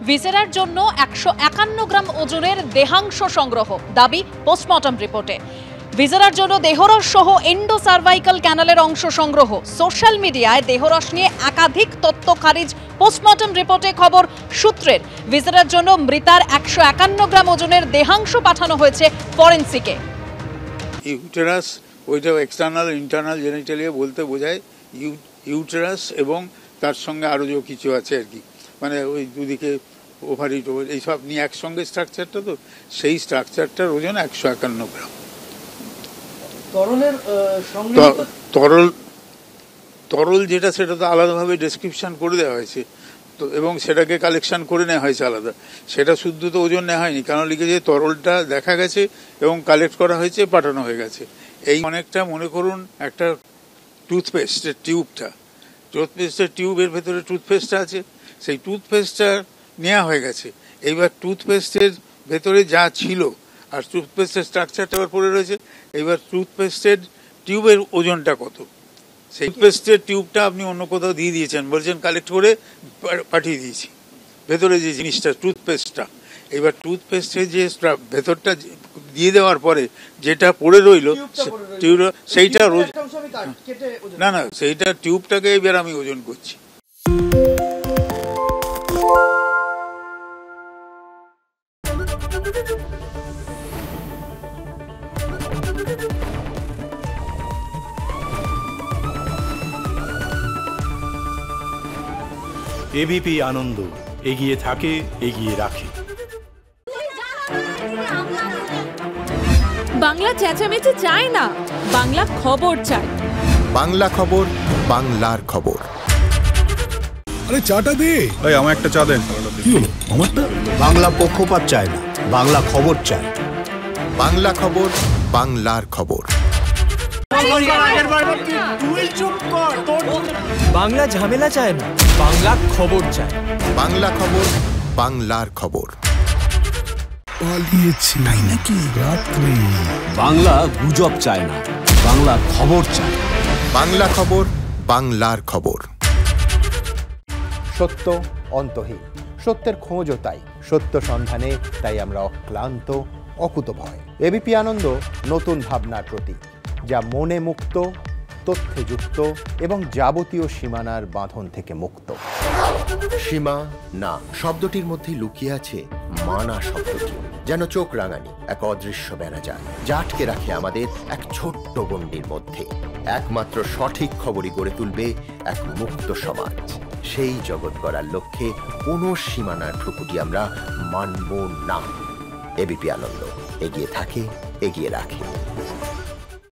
ভিসেরার জন্য 151 গ্রাম ওজনের দেহাংশ সংগ্রহ, দাবি পোস্টমর্টম রিপোর্টে। ভিসেরার জন্য দেহরস সহ এন্ডো সার্ভাইকাল ক্যানালের অংশ সংগ্রহ। সোশ্যাল মিডিয়ায় দেহরস নিয়ে একাধিক তথ্য খারিজ পোস্টমর্টম রিপোর্টে খবর সূত্রের। ভিসেরার জন্য মৃতার 151 গ্রাম ওজনের দেহাংশ পাঠানো হয়েছে ফরেনসিকে। ইউটেরাস ওইটা এক্সটার্নাল ইন্টারনাল জেনিটালিয়া বলতে বোঝায় ইউটেরাস এবং তার সঙ্গে আরো যে কিছু আছে আর কি, মানে ওই দুদিকে ওভারি এইসব নিয়ে একসঙ্গে স্ট্রাকচারটা, তো সেই স্ট্রাকচারটার ওজন 151 গ্রাম। তরল যেটা সেটা তো আলাদাভাবে ডেসক্রিপশন করে দেওয়া হয়েছে, তো এবং সেটাকে কালেকশন করে নেওয়া হয়েছে আলাদা। সেটা শুদ্ধ তো ওজন নেওয়া হয়নি, কারণ লিখেছে তরলটা দেখা গেছে এবং কালেক্ট করা হয়েছে, পাঠানো হয়ে গেছে। এই অনেকটা মনে করুন একটা টুথপেস্টের টিউবের ভেতরে টুথপেস্টটা আছে, সেই টুথপেস্টটা নেওয়া হয়ে গেছে। এইবার টুথপেস্টের ভেতরে যা ছিল আর টুথপেস্টের স্ট্রাকচারটা আবার পড়ে রয়েছে। এইবার টুথপেস্টের টিউবের ওজনটা কত, সেই টুথপেস্টের টিউবটা আপনি অন্য কোথাও দিয়ে দিয়েছেন, বলছেন কালেক্ট করে পাঠিয়ে দিয়েছি, ভেতরে যে জিনিসটা টুথপেস্টটা। এবার টুথপেস্টের যে ভেতরটা দিয়ে দেওয়ার পরে যেটা পড়ে রইল সেইটা না সেইটা টিউবটাকে এবার আমি ওজন করছি। এবিপি আনন্দ, এগিয়ে থাকে, এগিয়ে রাখে। বাংলা চেঁচামেচি চায় না, বাংলা খবর চায়। বাংলা খবর, বাংলার খবর। আরে চাটা দে। এই আমার একটা চা দেন। কি হলো আমারটা? বাংলা পক্ষপাত চায় না, বাংলা খবর চায়। বাংলা খবর, বাংলার খবর। বাংলা ঝামেলা চায় না, বাংলা খবর চায়। বাংলা খবর, বাংলার খবর। পালিয়েছি তাই নাকি? রাত্রি বাংলা গুজব চায় না, বাংলা খবর চায়। বাংলা খবর, বাংলার খবর। সত্য অন্তহীন, সত্যের খোঁজও তাই, সত্য সন্ধানে তাই আমরা অক্লান্ত, অকুতভয়। এবিপি আনন্দ নতুন ভাবনার প্রতীক, যা মনে মুক্ত, তথ্যে যুক্ত এবং যাবতীয় সীমানার বাঁধন থেকে মুক্ত। সীমা না শব্দটির মধ্যে লুকিয়ে আছে মানা শব্দটি, যেন চোখ রাঙানি এক অদৃশ্য বেড়াজাল, যা আটকে রাখে আমাদের এক ছোট্ট গণ্ডির মধ্যে। একমাত্র সঠিক খবরই গড়ে তুলবে এক মুক্ত সমাজ। সেই জগৎ গড়ার লক্ষ্যে কোনো সীমানার ঠুকুটি আমরা মানব না। এবিপি আনন্দ, এগিয়ে থাকে, এগিয়ে রাখে।